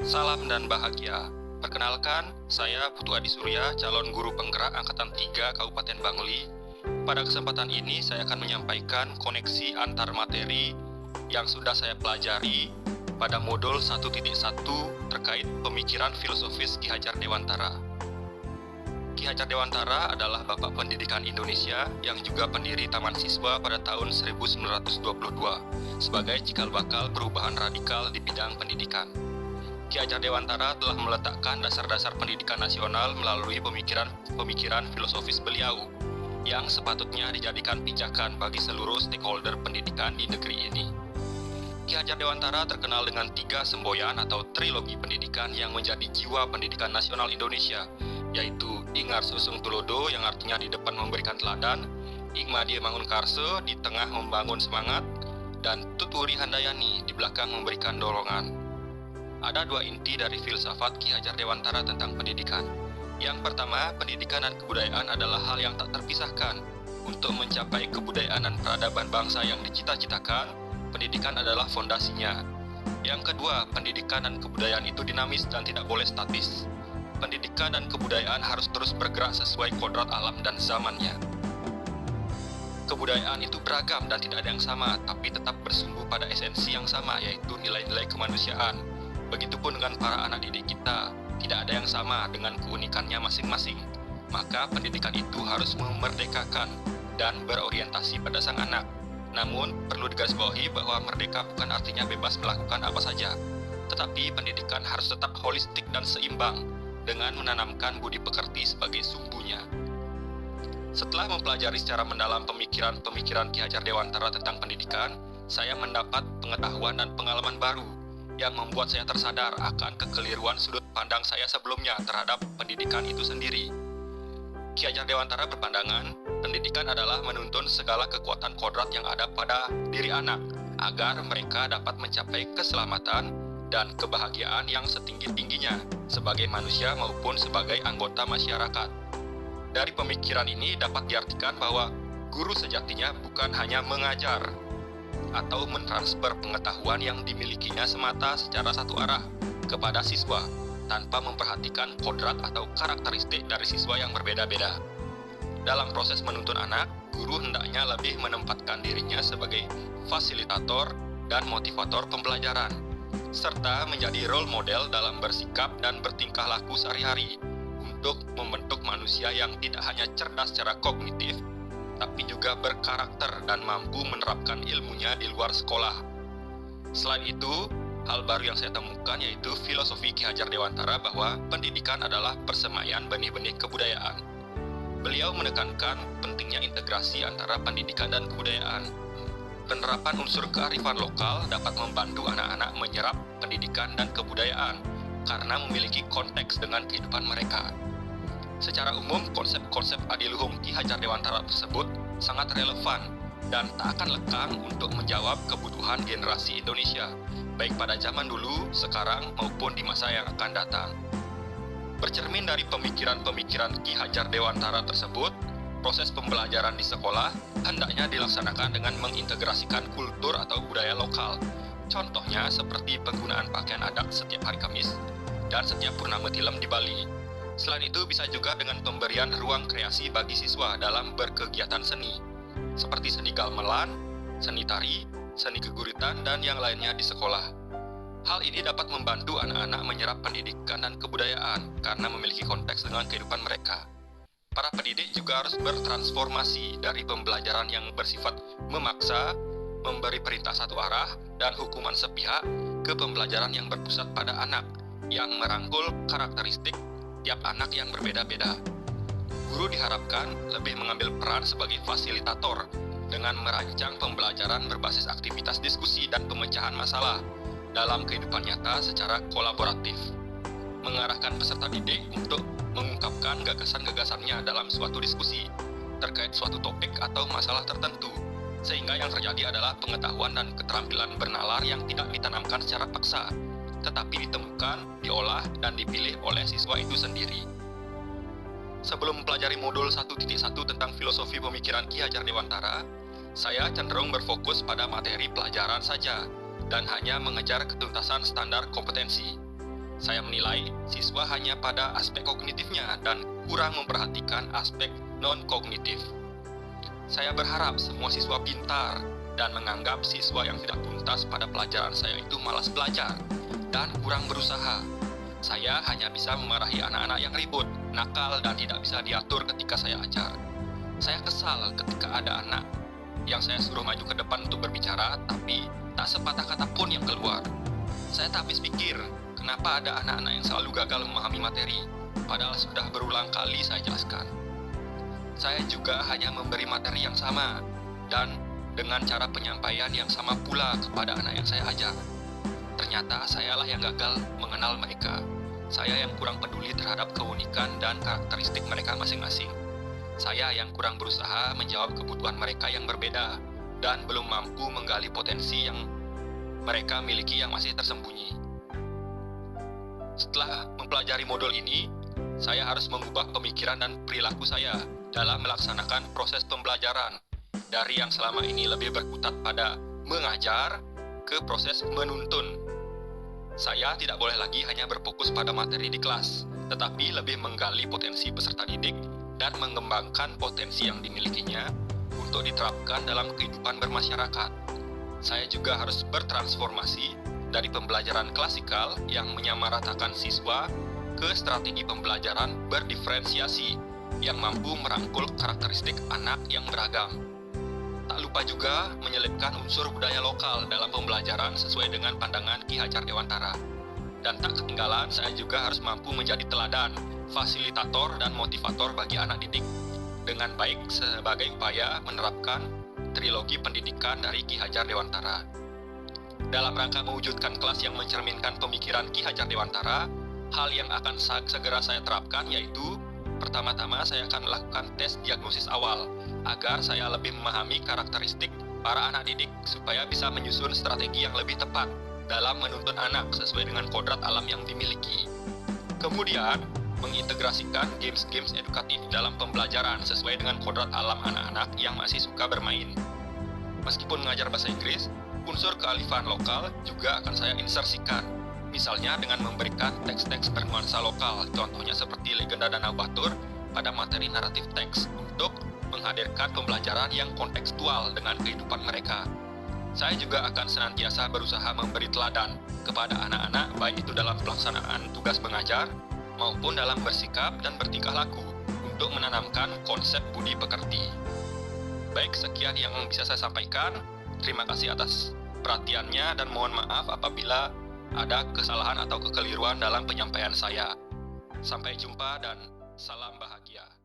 Salam dan bahagia. Perkenalkan, saya Putu Adi Surya, calon guru penggerak Angkatan 3 Kabupaten Bangli. Pada kesempatan ini, saya akan menyampaikan koneksi antar materi yang sudah saya pelajari pada modul 1.1 terkait pemikiran filosofis Ki Hajar Dewantara. Ki Hajar Dewantara adalah Bapak Pendidikan Indonesia yang juga pendiri Taman Siswa pada tahun 1922 sebagai cikal bakal perubahan radikal di bidang pendidikan. Ki Hajar Dewantara telah meletakkan dasar-dasar pendidikan nasional melalui pemikiran filosofis beliau yang sepatutnya dijadikan pijakan bagi seluruh stakeholder pendidikan di negeri ini. Ki Hajar Dewantara terkenal dengan 3 semboyan atau trilogi pendidikan yang menjadi jiwa pendidikan nasional Indonesia, yaitu Ing Arsusung Tulodo yang artinya di depan memberikan teladan, Ing Madye Mangunkarso di tengah membangun semangat, dan Tutwuri Handayani di belakang memberikan dorongan. Ada 2 inti dari filsafat Ki Hajar Dewantara tentang pendidikan. Yang pertama, pendidikan dan kebudayaan adalah hal yang tak terpisahkan. Untuk mencapai kebudayaan dan peradaban bangsa yang dicita-citakan, pendidikan adalah fondasinya. Yang kedua, pendidikan dan kebudayaan itu dinamis dan tidak boleh statis. Pendidikan dan kebudayaan harus terus bergerak sesuai kodrat alam dan zamannya. Kebudayaan itu beragam dan tidak ada yang sama, tapi tetap bersumbu pada esensi yang sama, yaitu nilai-nilai kemanusiaan. Begitupun dengan para anak didik kita, tidak ada yang sama dengan keunikannya masing-masing. Maka pendidikan itu harus memerdekakan dan berorientasi pada sang anak. Namun, perlu digarisbawahi bahwa merdeka bukan artinya bebas melakukan apa saja. Tetapi pendidikan harus tetap holistik dan seimbang, dengan menanamkan budi pekerti sebagai sumbunya. Setelah mempelajari secara mendalam pemikiran Ki Hajar Dewantara tentang pendidikan, saya mendapat pengetahuan dan pengalaman baru yang membuat saya tersadar akan kekeliruan sudut pandang saya sebelumnya terhadap pendidikan itu sendiri. Ki Hajar Dewantara berpandangan, pendidikan adalah menuntun segala kekuatan kodrat yang ada pada diri anak, agar mereka dapat mencapai keselamatan dan kebahagiaan yang setinggi-tingginya sebagai manusia maupun sebagai anggota masyarakat. Dari pemikiran ini dapat diartikan bahwa guru sejatinya bukan hanya mengajar atau mentransfer pengetahuan yang dimilikinya semata secara satu arah kepada siswa, tanpa memperhatikan kodrat atau karakteristik dari siswa yang berbeda-beda. Dalam proses menuntun anak, guru hendaknya lebih menempatkan dirinya sebagai fasilitator dan motivator pembelajaran, serta menjadi role model dalam bersikap dan bertingkah laku sehari-hari untuk membentuk manusia yang tidak hanya cerdas secara kognitif, tapi juga berkarakter dan mampu menerapkan ilmunya di luar sekolah. Selain itu, hal baru yang saya temukan yaitu filosofi Ki Hajar Dewantara bahwa pendidikan adalah persemaian benih-benih kebudayaan. Beliau menekankan pentingnya integrasi antara pendidikan dan kebudayaan. Penerapan unsur kearifan lokal dapat membantu anak-anak menyerap pendidikan dan kebudayaan karena memiliki konteks dengan kehidupan mereka. Secara umum, konsep-konsep adiluhung Ki Hajar Dewantara tersebut sangat relevan dan tak akan lekang untuk menjawab kebutuhan generasi Indonesia, baik pada zaman dulu, sekarang, maupun di masa yang akan datang. Bercermin dari pemikiran-pemikiran Ki Hajar Dewantara tersebut, proses pembelajaran di sekolah hendaknya dilaksanakan dengan mengintegrasikan kultur atau budaya lokal. Contohnya seperti penggunaan pakaian adat setiap hari Kamis dan setiap purnama tilem di Bali. Selain itu bisa juga dengan pemberian ruang kreasi bagi siswa dalam berkegiatan seni, seperti seni gamelan, seni tari, seni keguritan, dan yang lainnya di sekolah. Hal ini dapat membantu anak-anak menyerap pendidikan dan kebudayaan karena memiliki konteks dengan kehidupan mereka. Para pendidik juga harus bertransformasi dari pembelajaran yang bersifat memaksa, memberi perintah satu arah, dan hukuman sepihak ke pembelajaran yang berpusat pada anak, yang merangkul karakteristik tiap anak yang berbeda-beda. Guru diharapkan lebih mengambil peran sebagai fasilitator dengan merancang pembelajaran berbasis aktivitas diskusi dan pemecahan masalah dalam kehidupan nyata secara kolaboratif, mengarahkan peserta didik untuk mengungkapkan gagasan-gagasannya dalam suatu diskusi terkait suatu topik atau masalah tertentu, sehingga yang terjadi adalah pengetahuan dan keterampilan bernalar yang tidak ditanamkan secara paksa, tetapi ditemukan, diolah, dan dipilih oleh siswa itu sendiri. Sebelum mempelajari modul 1.1 tentang filosofi pemikiran Ki Hajar Dewantara, saya cenderung berfokus pada materi pelajaran saja, dan hanya mengejar ketuntasan standar kompetensi. Saya menilai siswa hanya pada aspek kognitifnya dan kurang memperhatikan aspek non-kognitif. Saya berharap semua siswa pintar dan menganggap siswa yang tidak tuntas pada pelajaran saya itu malas belajar dan kurang berusaha. Saya hanya bisa memarahi anak-anak yang ribut, nakal, dan tidak bisa diatur ketika saya ajar. Saya kesal ketika ada anak yang saya suruh maju ke depan untuk berbicara, tapi tak sepatah kata pun yang keluar. Saya tak habis pikir, kenapa ada anak-anak yang selalu gagal memahami materi, padahal sudah berulang kali saya jelaskan. Saya juga hanya memberi materi yang sama, dan dengan cara penyampaian yang sama pula kepada anak yang saya ajar. Ternyata sayalah yang gagal mengenal mereka. Saya yang kurang peduli terhadap keunikan dan karakteristik mereka masing-masing. Saya yang kurang berusaha menjawab kebutuhan mereka yang berbeda, dan belum mampu menggali potensi yang mereka miliki yang masih tersembunyi. Setelah mempelajari modul ini, saya harus mengubah pemikiran dan perilaku saya dalam melaksanakan proses pembelajaran dari yang selama ini lebih berkutat pada mengajar ke proses menuntun. Saya tidak boleh lagi hanya berfokus pada materi di kelas, tetapi lebih menggali potensi peserta didik dan mengembangkan potensi yang dimilikinya untuk diterapkan dalam kehidupan bermasyarakat. Saya juga harus bertransformasi dari pembelajaran klasikal yang menyamaratakan siswa ke strategi pembelajaran berdiferensiasi yang mampu merangkul karakteristik anak yang beragam. Tak lupa juga menyelipkan unsur budaya lokal dalam pembelajaran sesuai dengan pandangan Ki Hajar Dewantara. Dan tak ketinggalan, saya juga harus mampu menjadi teladan, fasilitator, dan motivator bagi anak didik dengan baik sebagai upaya menerapkan trilogi pendidikan dari Ki Hajar Dewantara. Dalam rangka mewujudkan kelas yang mencerminkan pemikiran Ki Hajar Dewantara, hal yang akan segera saya terapkan yaitu pertama-tama saya akan melakukan tes diagnosis awal agar saya lebih memahami karakteristik para anak didik supaya bisa menyusun strategi yang lebih tepat dalam menuntun anak sesuai dengan kodrat alam yang dimiliki. Kemudian, mengintegrasikan games-games edukatif dalam pembelajaran sesuai dengan kodrat alam anak-anak yang masih suka bermain. Meskipun mengajar bahasa Inggris, unsur kearifan lokal juga akan saya insersikan. Misalnya dengan memberikan teks-teks bernuansa lokal, contohnya seperti legenda Danau Batur pada materi naratif teks untuk menghadirkan pembelajaran yang kontekstual dengan kehidupan mereka. Saya juga akan senantiasa berusaha memberi teladan kepada anak-anak baik itu dalam pelaksanaan tugas mengajar maupun dalam bersikap dan bertingkah laku untuk menanamkan konsep budi pekerti. Baik, sekian yang bisa saya sampaikan. Terima kasih atas perhatiannya dan mohon maaf apabila ada kesalahan atau kekeliruan dalam penyampaian saya. Sampai jumpa dan salam bahagia.